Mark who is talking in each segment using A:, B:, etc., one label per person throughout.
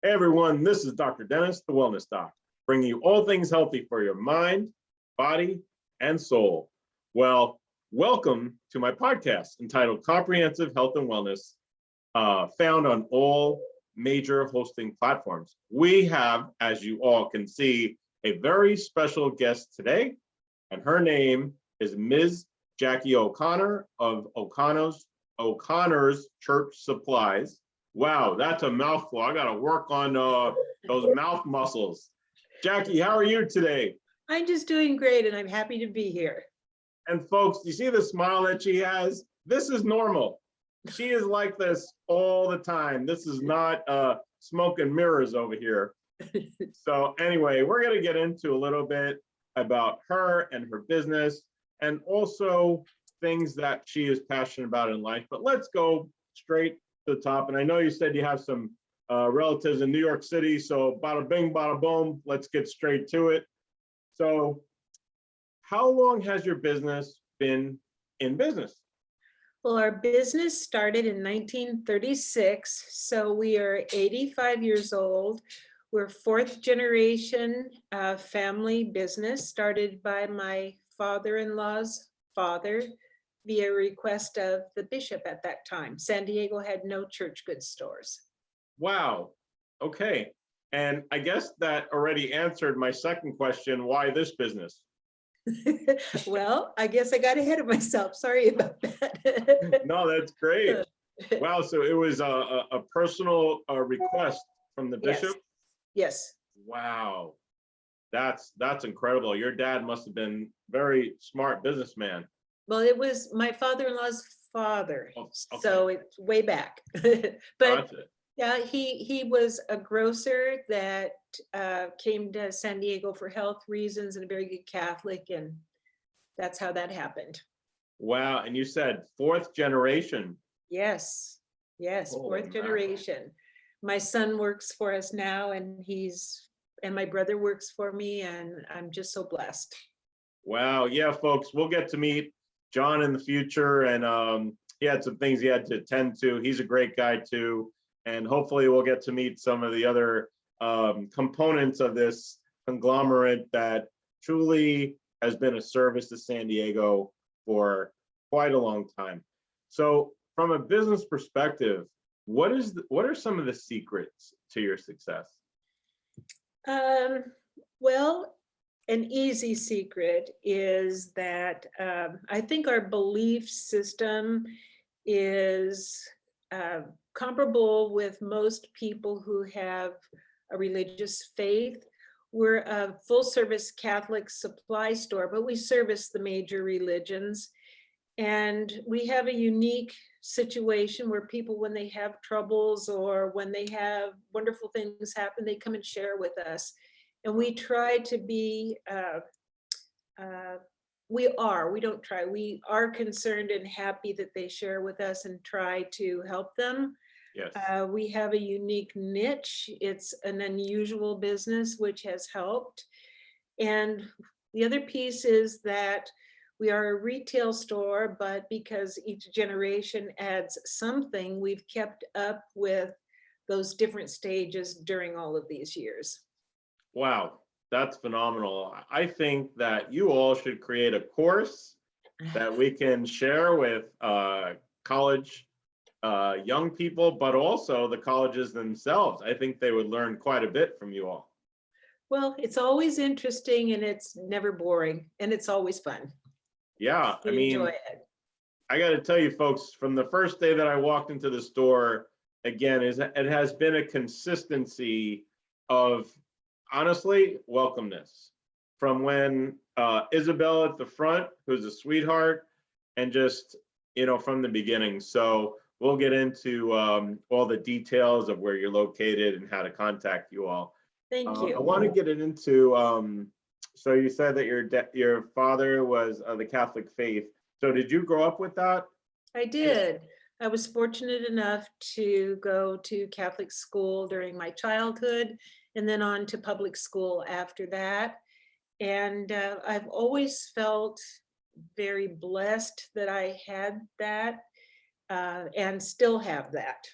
A: Hey everyone, this is Dr. Dennis, the Wellness Doc, bringing you all things healthy for your mind, body, and soul. Well, welcome to my podcast entitled Comprehensive Health and Wellness, found on all major hosting platforms. We have, as you all can see, a very special guest today, and her name is Ms. Jackie O'Connor of O'Connor's Church Supplies. Wow, that's a mouthful. I got to work on those mouth muscles. Jackie, how are you today?
B: I'm just doing great, and I'm happy to be here.
A: And folks, you see the smile that she has? This is normal. She is like this all the time. This is not smoke and mirrors over here. So anyway, we're going to get into a little bit about her and her business and also things that she is passionate about in life. But let's go straight to the top. And I know you said you have some relatives in New York City, so bada bing, bada boom, let's get straight to it. So how long has your business been in business?
B: Well, our business started in 1936, so we are 85 years old. We're fourth generation family business, started by my father-in-law's father via request of the bishop at that time. San Diego had no church goods stores.
A: Wow. Okay. And I guess that already answered my second question, why this business?
B: Well, I guess I got ahead of myself. Sorry about that.
A: No, that's great. Wow. So it was a personal request from the bishop?
B: Yes.
A: Wow. That's incredible. Your dad must have been very smart businessman.
B: Well, it was my father-in-law's father,
A: Oh, okay.
B: so it's way back. But
A: Gotcha.
B: yeah, he was a grocer that came to San Diego for health reasons and a very good Catholic, and that's how that happened.
A: Wow. And you said fourth generation.
B: Yes,
A: Oh,
B: fourth
A: man.
B: generation. My son works for us now, and my brother works for me, and I'm just so blessed.
A: Wow. Yeah, folks, we'll get to meet John in the future, and he had some things he had to attend to. He's a great guy too. And hopefully we'll get to meet some of the other components of this conglomerate that truly has been a service to San Diego for quite a long time. So from a business perspective, what are some of the secrets to your success?
B: Well, an easy secret is that I think our belief system is comparable with most people who have a religious faith. We're a full service Catholic supply store, but we service the major religions. And we have a unique situation where people, when they have troubles or when they have wonderful things happen, they come and share with us. And we try to be, we are concerned and happy that they share with us and try to help them.
A: Yes.
B: We have a unique niche. It's an unusual business, which has helped. And the other piece is that we are a retail store, but because each generation adds something, we've kept up with those different stages during all of these years.
A: Wow, that's phenomenal. I think that you all should create a course that we can share with college young people, but also the colleges themselves. I think they would learn quite a bit from you all.
B: Well, it's always interesting and it's never boring and it's always fun.
A: Yeah, I mean,
B: enjoy it.
A: I got to tell you folks, from the first day that I walked into the store, again, it has been a consistency of, honestly, welcomeness. From when Isabel at the front, who's a sweetheart, and just, from the beginning. So we'll get into all the details of where you're located and how to contact you all.
B: Thank you.
A: I want to get it into, so you said that your father was the Catholic faith. So did you grow up with that?
B: I did. I was fortunate enough to go to Catholic school during my childhood and then on to public school after that. And I've always felt very blessed that I had that and still have that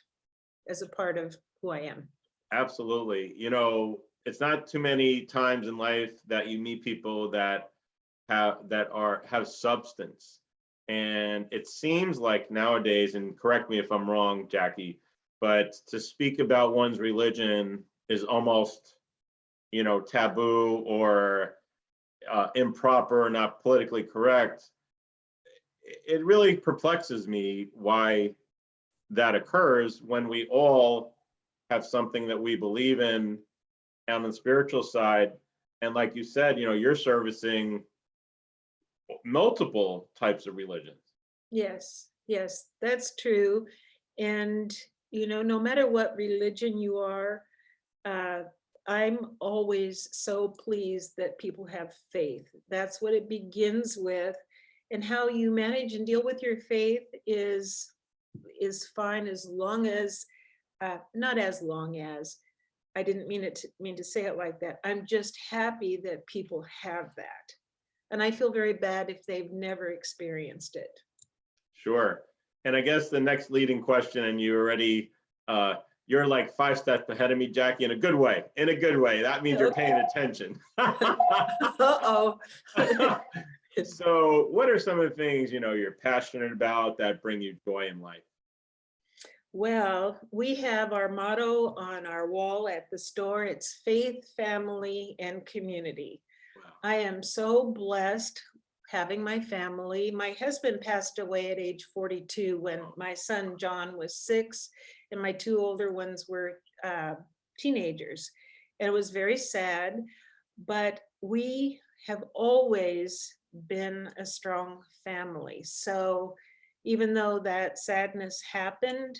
B: as a part of who I am.
A: Absolutely. You know, it's not too many times in life that you meet people that have substance. And it seems like nowadays, and correct me if I'm wrong, Jackie, but to speak about one's religion is almost, you know, taboo or improper, not politically correct. It really perplexes me why that occurs when we all have something that we believe in on the spiritual side. And like you said, you know, you're servicing multiple types of religions.
B: Yes, yes, that's true. And, you know, no matter what religion you are, uh, I'm always so pleased that people have faith. That's what it begins with. And how you manage and deal with your faith is fine as long as, not as long as, I didn't mean to say it like that. I'm just happy that people have that. And I feel very bad if they've never experienced it.
A: Sure. And I guess the next leading question, and you already, you're like 5 steps ahead of me, Jackie, in a good way. In a good way. That means you're paying attention.
B: Uh-oh.
A: So what are some of the things, you know, you're passionate about that bring you joy in life?
B: Well, we have our motto on our wall at the store. It's faith, family, and community.
A: Wow.
B: I am so blessed having my family. My husband passed away at age 42 when my son John was 6, and my 2 older ones were teenagers. And it was very sad, but we have always been a strong family. So even though that sadness happened,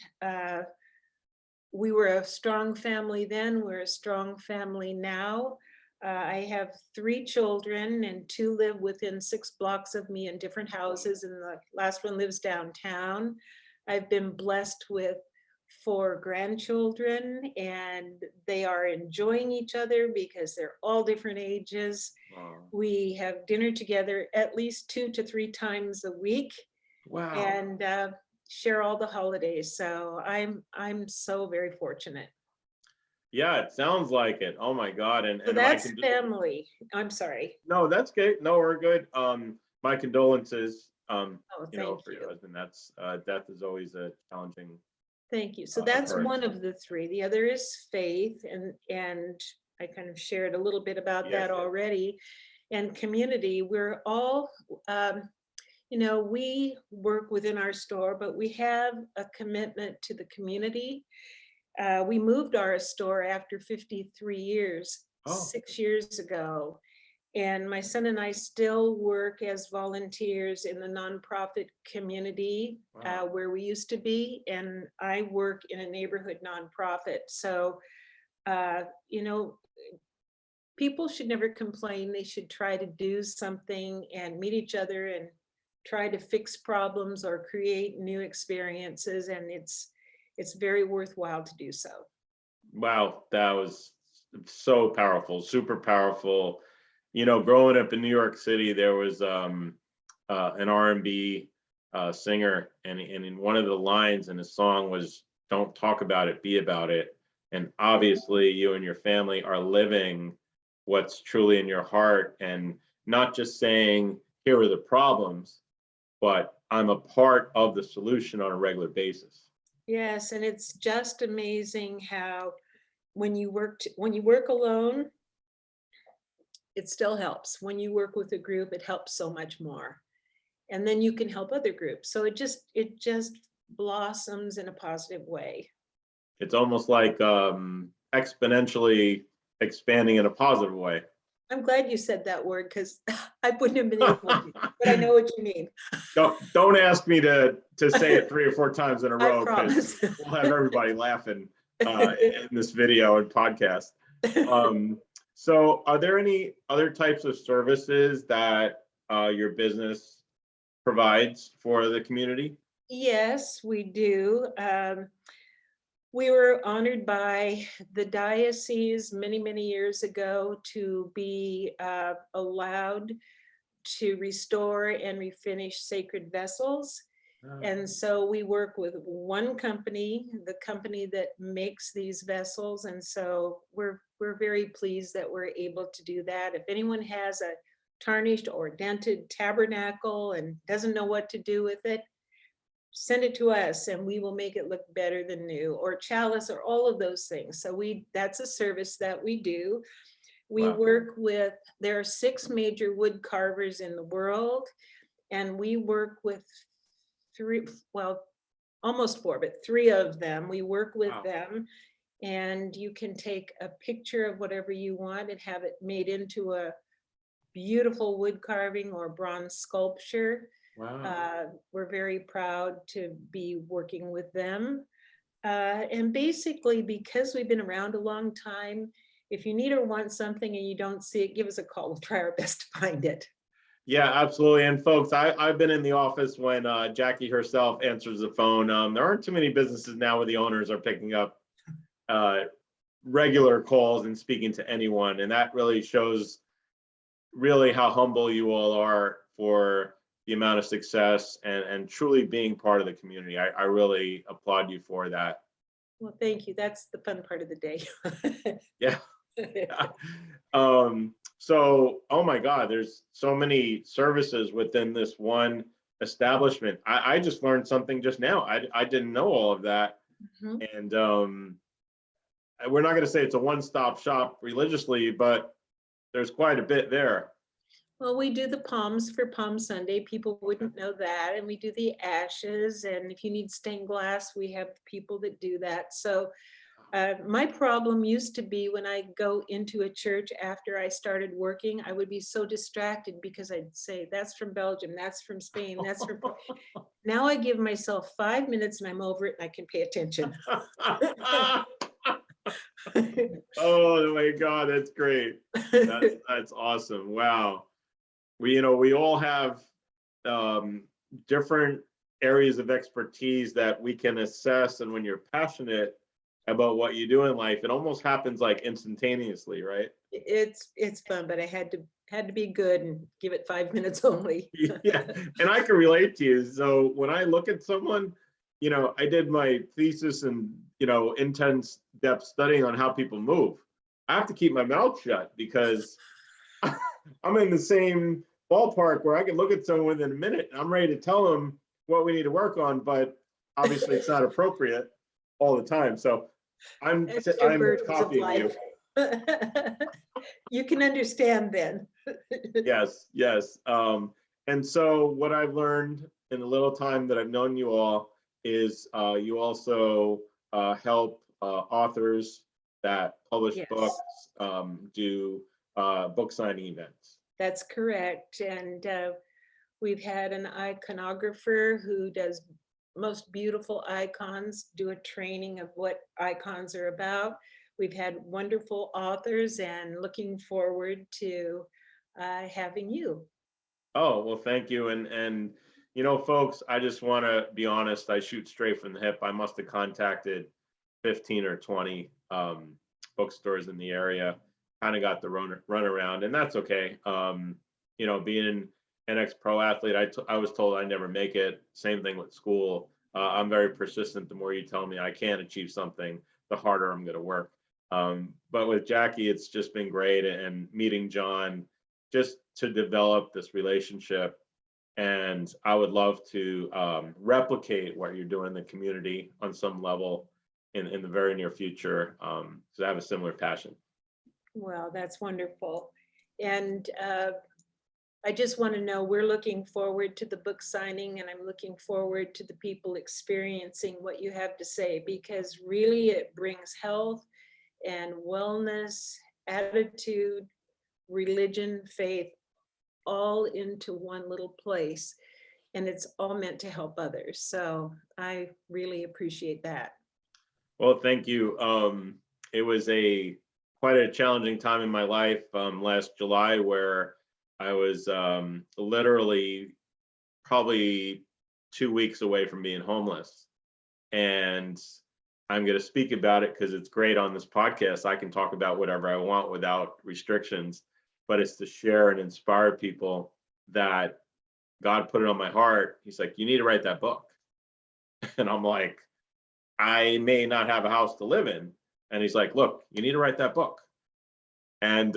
B: we were a strong family then, we're a strong family now. I have 3 children and 2 live within 6 blocks of me in different houses, and the last one lives downtown. I've been blessed with 4 grandchildren, and they are enjoying each other because they're all different ages.
A: Wow.
B: We have dinner together at least 2 to 3 times a week.
A: Wow.
B: And share all the holidays. So I'm so very fortunate.
A: Yeah, it sounds like it. Oh my God.
B: So that's family. I'm sorry.
A: No, that's good. No, we're good. My condolences,
B: Oh,
A: you know,
B: thank
A: for your
B: you.
A: husband. That's death is always a challenging
B: Thank you. So that's
A: occurrence.
B: one of the 3. The other is faith, and I kind of shared a little bit about
A: Yes.
B: that already. And community, we're all, you know, we work within our store, but we have a commitment to the community. We moved our store after 53 years,
A: Oh.
B: 6 years ago. And my son and I still work as volunteers in the nonprofit community.
A: Wow.
B: Where we used to be, and I work in a neighborhood nonprofit. So, you know, people should never complain. They should try to do something and meet each other and try to fix problems or create new experiences. And it's very worthwhile to do so.
A: Wow, that was so powerful, super powerful. You know, growing up in New York City, there was an R&B singer, and in one of the lines in the song was, "Don't talk about it, be about it." And obviously, you and your family are living what's truly in your heart, and not just saying, "Here are the problems," but I'm a part of the solution on a regular basis.
B: Yes, and it's just amazing how when you work alone, it still helps. When you work with a group, it helps so much more. And then you can help other groups. So it just blossoms in a positive way.
A: It's almost like exponentially expanding in a positive way.
B: I'm glad you said that word because I wouldn't have been able to, but I know what you mean.
A: Don't ask me to say it 3 or 4 times in a
B: I
A: row, because
B: promise.
A: we'll have everybody laughing in this video and podcast. So are there any other types of services that your business provides for the community?
B: Yes, we do. We were honored by the diocese many, many years ago to be allowed to restore and refinish sacred vessels. And so we work with one company, the company that makes these vessels. And so we're very pleased that we're able to do that. If anyone has a tarnished or dented tabernacle and doesn't know what to do with it, send it to us and we will make it look better than new, or chalice, or all of those things. So that's a service that we do. We
A: Wow.
B: work with, there are 6 major wood carvers in the world, and we work with 3, well, almost 4, but 3 of them. We work with
A: Wow.
B: them, and you can take a picture of whatever you want and have it made into a beautiful wood carving or bronze sculpture.
A: Wow.
B: We're very proud to be working with them. And basically, because we've been around a long time, if you need or want something and you don't see it, give us a call. We'll try our best to find it.
A: Yeah, absolutely. And folks, I've been in the office when Jackie herself answers the phone. There aren't too many businesses now where the owners are picking up regular calls and speaking to anyone. And that really shows really how humble you all are for the amount of success and truly being part of the community. I really applaud you for that.
B: Well, thank you. That's the fun part of the day.
A: Yeah. So, oh my God, there's so many services within this one establishment. I just learned something just now. I didn't know all of that.
B: Mhm.
A: And we're not going to say it's a one-stop shop religiously, but there's quite a bit there.
B: Well, we do the palms for Palm Sunday. People wouldn't know that. And we do the ashes. And if you need stained glass, we have people that do that. So my problem used to be when I go into a church after I started working, I would be so distracted because I'd say, that's from Belgium, that's from Spain, that's from. Now I give myself 5 minutes and I'm over it and I can pay attention.
A: Oh my God, that's great. That's awesome. Wow. We all have different areas of expertise that we can assess, and when you're passionate about what you do in life, it almost happens like instantaneously, right?
B: It's fun, but I had to be good and give it 5 minutes only.
A: Yeah, and I can relate to you. So when I look at someone, I did my thesis and intense depth studying on how people move. I have to keep my mouth shut because I'm in the same ballpark where I can look at someone within a minute and I'm ready to tell them what we need to work on, but obviously it's not appropriate all the time. So I'm
B: Burdens of
A: copying you.
B: life. You can understand then.
A: Yes. And so what I've learned in the little time that I've known you all is you also help authors that publish
B: Yes.
A: books do book signing events.
B: That's correct. And we've had an iconographer who does most beautiful icons, do a training of what icons are about. We've had wonderful authors and looking forward to having you.
A: Oh, well, thank you. And folks, I just want to be honest. I shoot straight from the hip. I must have contacted 15 or 20 bookstores in the area, kind of got the run around, and that's okay. Being an ex-pro athlete, I was told I never make it. Same thing with school. I'm very persistent. The more you tell me I can't achieve something, the harder I'm going to work. But with Jackie, it's just been great, and meeting John, just to develop this relationship. And I would love to replicate what you're doing in the community on some level in the very near future, because I have a similar passion.
B: Well, that's wonderful. And I just want to know, we're looking forward to the book signing, and I'm looking forward to the people experiencing what you have to say, because really it brings health and wellness, attitude, religion, faith, all into one little place. And it's all meant to help others. So I really appreciate that.
A: Well, thank you. It was quite a challenging time in my life last July, where I was literally probably 2 weeks away from being homeless. And I'm going to speak about it because it's great on this podcast. I can talk about whatever I want without restrictions, but it's to share and inspire people that God put it on my heart. He's like, you need to write that book. And I'm like, I may not have a house to live in. And he's like, look, you need to write that book. And,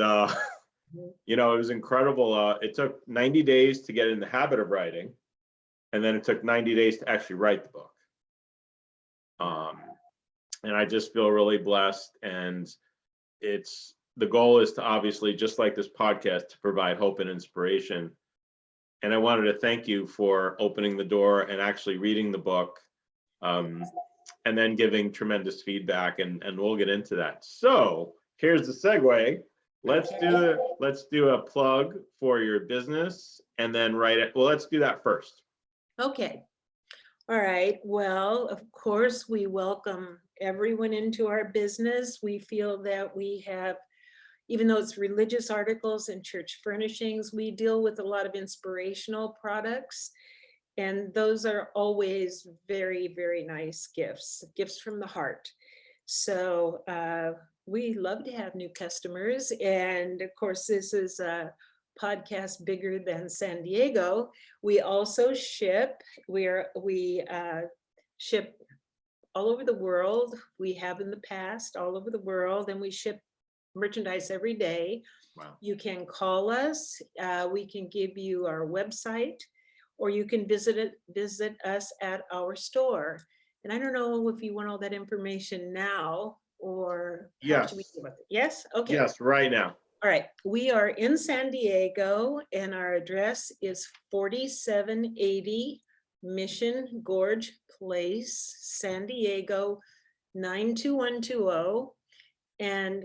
A: you know, it was incredible. It took 90 days to get in the habit of writing. And then it took 90 days to actually write the book. And I just feel really blessed. And the goal is to, obviously, just like this podcast, to provide hope and inspiration. And I wanted to thank you for opening the door and actually reading the book, and then giving tremendous feedback, and we'll get into that. So here's the segue. Let's do a plug for your business, and then let's do that first.
B: Okay. All right. Well, of course, we welcome everyone into our business. We feel that we have, even though it's religious articles and church furnishings, we deal with a lot of inspirational products. And those are always very, very nice gifts from the heart. So we love to have new customers. And of course, this is a podcast bigger than San Diego. We also ship. We ship all over the world. We have in the past all over the world, and we ship merchandise every day.
A: Wow.
B: You can call us. We can give you our website, or you can visit us at our store. And I don't know if you want all that information now, or how should we do with it? Yes? Okay.
A: Yes, right now.
B: All right. We are in San Diego, and our address is 4780 Mission Gorge Place, San Diego, 92120. And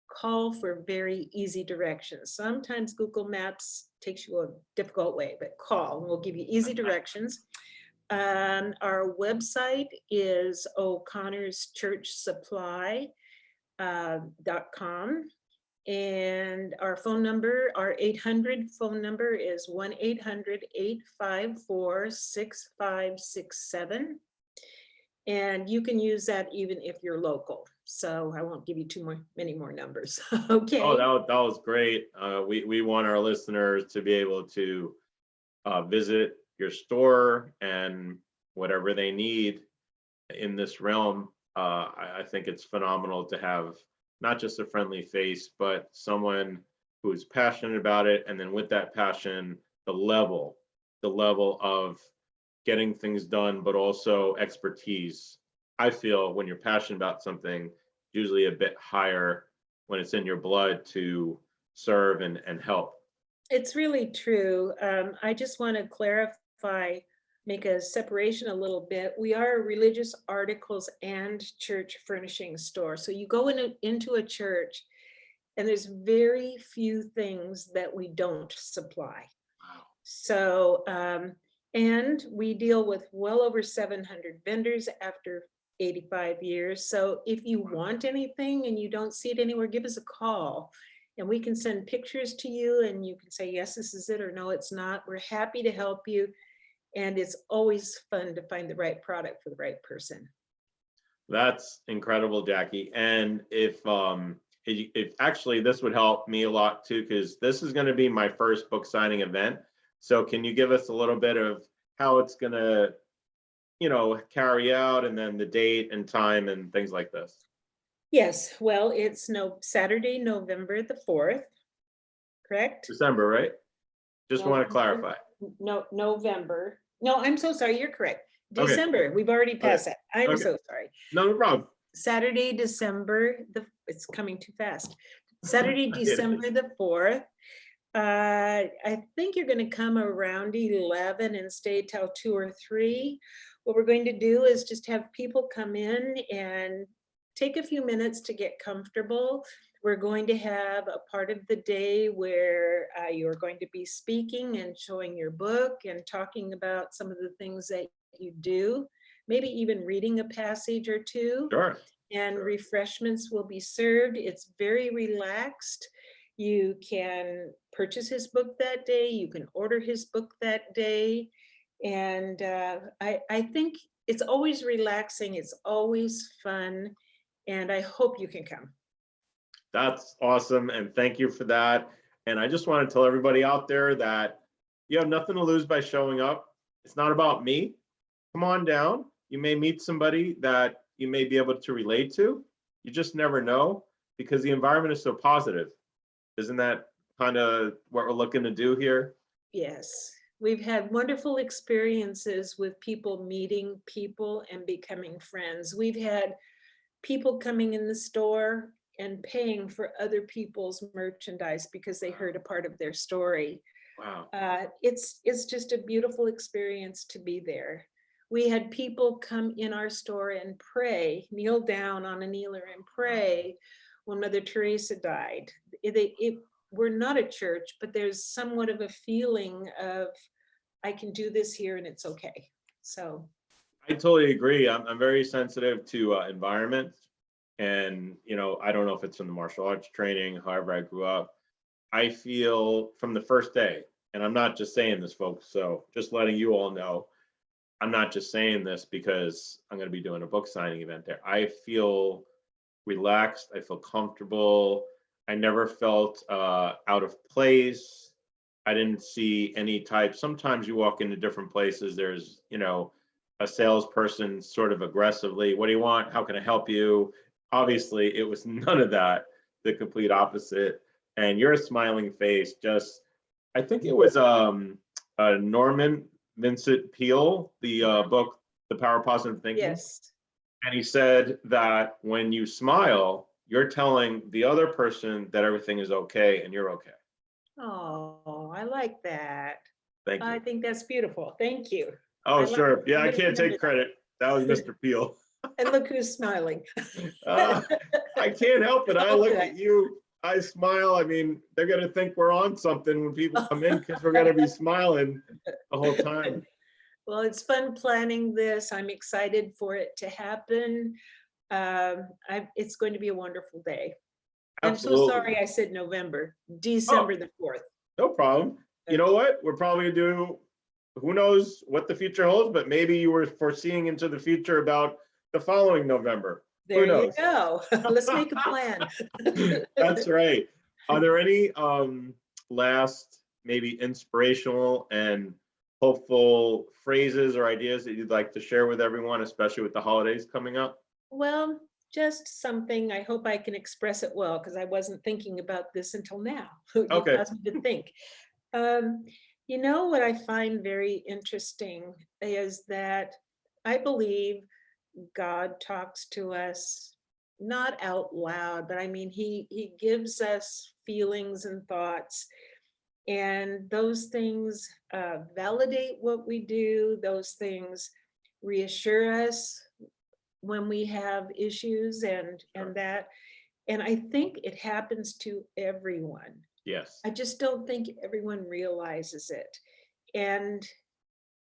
B: call for very easy directions. Sometimes Google Maps takes you a difficult way, but call and we'll give you easy directions. Our website is o'connorschurchsupply.com. And our phone number, our 800 phone number is 1-800-854-6567. And you can use that even if you're local. So I won't give you many more numbers. Okay.
A: Oh, that was great. We want our listeners to be able to visit your store, and whatever they need in this realm. I think it's phenomenal to have not just a friendly face, but someone who is passionate about it. And then with that passion, the level of getting things done, but also expertise. I feel when you're passionate about something, usually a bit higher when it's in your blood to serve and help.
B: It's really true. I just want to clarify, make a separation a little bit. We are a religious articles and church furnishing store. So you go into a church, and there's very few things that we don't supply.
A: Wow.
B: So, and we deal with well over 700 vendors after 85 years. So if you want anything and you don't see it anywhere, give us a call, and we can send pictures to you, and you can say, yes, this is it, or no, it's not. We're happy to help you. And it's always fun to find the right product for the right person.
A: That's incredible, Jackie. And if actually, this would help me a lot too, because this is going to be my first book signing event. So can you give us a little bit of how it's going to, carry out, and then the date and time and things like this?
B: Yes, well, it's Saturday, November the 4th, correct?
A: December, right? Just want to clarify.
B: No, November. No, I'm so sorry, you're correct.
A: Okay.
B: December, we've already passed that. I'm so sorry.
A: No problem.
B: Saturday, it's coming too fast. Saturday, December the 4th. I think you're going to come around 11 and stay till 2 or 3. What we're going to do is just have people come in and take a few minutes to get comfortable. We're going to have a part of the day where you're going to be speaking and showing your book and talking about some of the things that you do, maybe even reading a passage or two.
A: Sure.
B: And refreshments will be served. It's very relaxed. You can purchase his book that day. You can order his book that day. And I think it's always relaxing. It's always fun. And I hope you can come.
A: That's awesome. And thank you for that. And I just want to tell everybody out there that you have nothing to lose by showing up. It's not about me. Come on down. you may meet somebody that you may be able to relate to. You just never know because the environment is so positive. Isn't that kind of what we're looking to do here?
B: Yes, we've had wonderful experiences with people meeting people and becoming friends. We've had people coming in the store and paying for other people's merchandise because they heard a part of their story.
A: Wow.
B: It's just a beautiful experience to be there. We had people come in our store and pray, kneel down on a kneeler and pray when Mother Teresa died. We're not a church, but there's somewhat of a feeling of, I can do this here and it's okay. So
A: I totally agree. I'm very sensitive to environment. And, I don't know if it's from the martial arts training, however I grew up. I feel from the first day, and I'm not just saying this, folks, so just letting you all know, I'm not just saying this because I'm going to be doing a book signing event there. I feel relaxed. I feel comfortable. I never felt out of place. I didn't see any type. Sometimes you walk into different places, there's, a salesperson sort of aggressively, what do you want? How can I help you? Obviously, it was none of that, the complete opposite. And your smiling face just, I think it was Norman Vincent Peale, the book, The Power of Positive Thinking.
B: yes.
A: And he said that when you smile, you're telling the other person that everything is okay and you're okay.
B: Oh, I like that.
A: Thank you.
B: I think that's beautiful. Thank you.
A: Oh,
B: I like
A: sure.
B: it.
A: Yeah,
B: I'm
A: I
B: gonna
A: can't
B: remember
A: take credit. That was Mr. Peale.
B: And look who's smiling.
A: I can't help it. I
B: Oh,
A: look
B: good.
A: at you, I smile. I mean, they're going to think we're on something when people come in because we're going to be smiling the whole time.
B: Well, it's fun planning this. I'm excited for it to happen. It's going to be a wonderful day. I'm so
A: Absolutely.
B: sorry I said November, December the 4th.
A: No problem. You know what? We're probably do, who knows what the future holds, but maybe you were foreseeing into the future about the following November.
B: There
A: Who
B: you
A: knows?
B: go. Let's make a plan.
A: That's right. Are there any last maybe inspirational and hopeful phrases or ideas that you'd like to share with everyone, especially with the holidays coming up?
B: Well, just something, I hope I can express it well, because I wasn't thinking about this until now. You
A: Okay.
B: caused me to think. What I find very interesting is that I believe God talks to us not out loud, but I mean, he gives us feelings and thoughts, and those things validate what we do. Those things reassure us when we have issues and that. And I think it happens to everyone.
A: Yes.
B: I just don't think everyone realizes it. And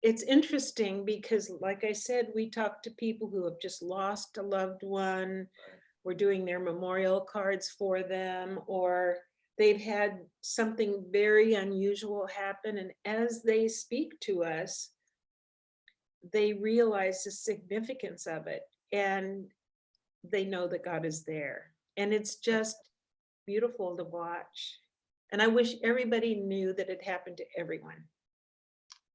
B: it's interesting because, like I said, we talk to people who have just lost a loved one. We're doing their memorial cards for them, or they've had something very unusual happen. And as they speak to us, they realize the significance of it and they know that God is there. And it's just beautiful to watch. And I wish everybody knew that it happened to everyone.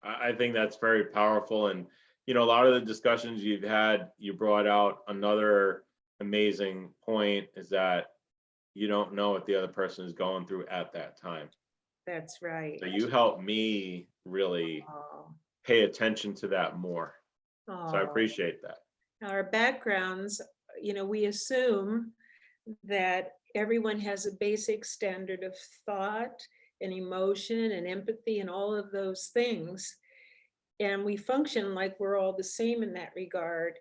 A: I think that's very powerful. And, a lot of the discussions you've had, you brought out another amazing point is that you don't know what the other person is going through at that time.
B: That's right.
A: So you helped me really
B: Oh,
A: pay attention to that more. So I
B: oh.
A: appreciate that.
B: Our backgrounds, we assume that everyone has a basic standard of thought and emotion and empathy and all of those things. And we function like we're all the same in that regard.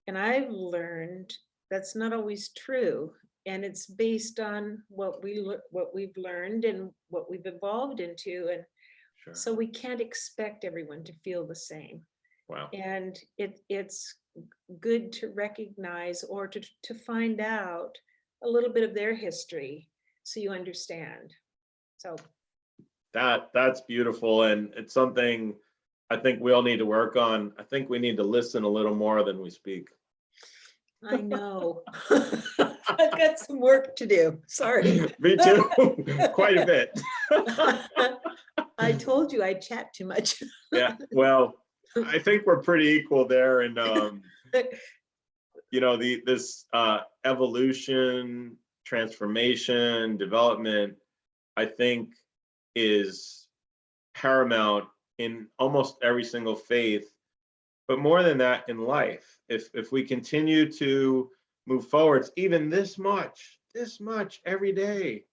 B: And I've learned that's not always true. And it's based on what we've learned and what we've evolved into. And
A: Sure.
B: so we can't expect everyone to feel the same.
A: Wow.
B: And it's good to recognize or to find out a little bit of their history so you understand. So
A: That's beautiful. And it's something I think we all need to work on. I think we need to listen a little more than we speak.
B: I know. I've got some work to do. Sorry.
A: Me too. Quite a bit.
B: I told you I chat too much.
A: Yeah. Well, I think we're pretty equal there. And you know, this evolution, transformation, development, I think is paramount in almost every single faith, but more than that in life. If we continue to move forwards, even this much every day,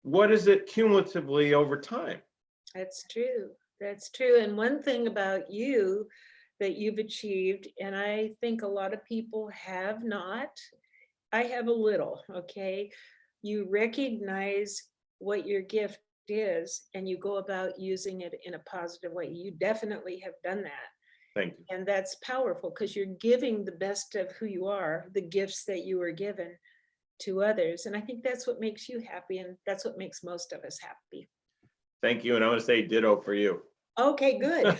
A: what is it cumulatively over time?
B: That's true. That's true. And one thing about you that you've achieved, and I think a lot of people have not, I have a little, okay? You recognize what your gift is and you go about using it in a positive way. You definitely have done that.
A: Thank you.
B: And that's powerful because you're giving the best of who you are, the gifts that you were given to others. And I think that's what makes you happy. And that's what makes most of us happy.
A: Thank you. And I want to say ditto for you.
B: Okay, good.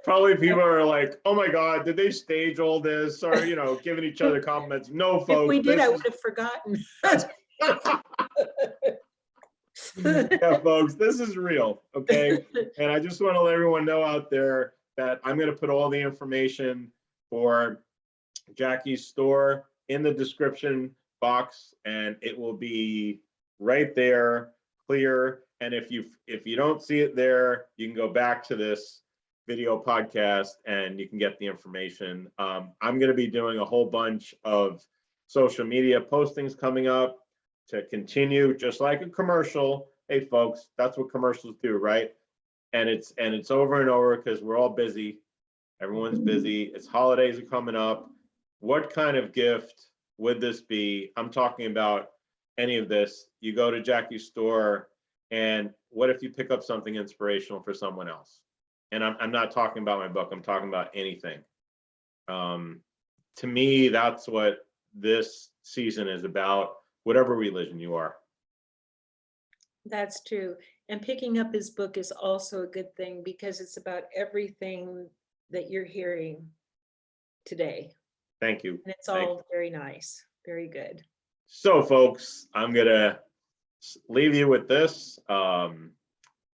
A: Probably people are like, oh my God, did they stage all this? Or, you know, giving each other compliments. No, folks.
B: If we did, I would have forgotten.
A: Yeah, folks, this is real, okay? And I just want to let everyone know out there that I'm going to put all the information for Jackie's store in the description box, and it will be right there, clear. And if you don't see it there, you can go back to this video podcast and you can get the information. I'm going to be doing a whole bunch of social media postings coming up to continue, just like a commercial. Hey folks, that's what commercials do, right? And it's over and over because we're all busy. Everyone's busy. It's holidays are coming up. What kind of gift would this be? I'm talking about any of this. You go to Jackie's store, and what if you pick up something inspirational for someone else? And I'm not talking about my book. I'm talking about anything. To me, that's what this season is about, whatever religion you are.
B: That's true. And picking up his book is also a good thing because it's about everything that you're hearing today.
A: Thank you.
B: And it's all very nice. Very good.
A: So, folks, I'm going to leave you with this.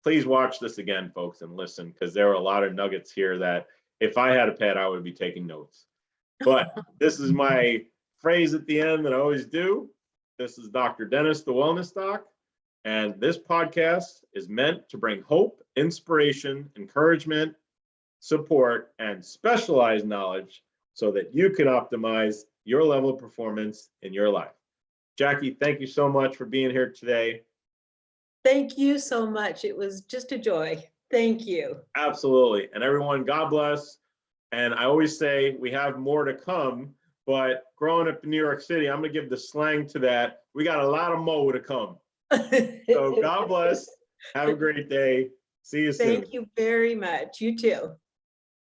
A: Please watch this again, folks, and listen, because there are a lot of nuggets here that if I had a pad, I would be taking notes. But this is my phrase at the end that I always do. This is Dr. Dennis, the Wellness Doc. And this podcast is meant to bring hope, inspiration, encouragement, support, and specialized knowledge so that you can optimize your level of performance in your life. Jackie, thank you so much for being here today.
B: Thank you so much. It was just a joy. Thank you.
A: Absolutely. And everyone, God bless. And I always say we have more to come, but growing up in New York City, I'm going to give the slang to that. We got a lot of more to come. So God bless. Have a great day. See you soon.
B: Thank you very much. You too.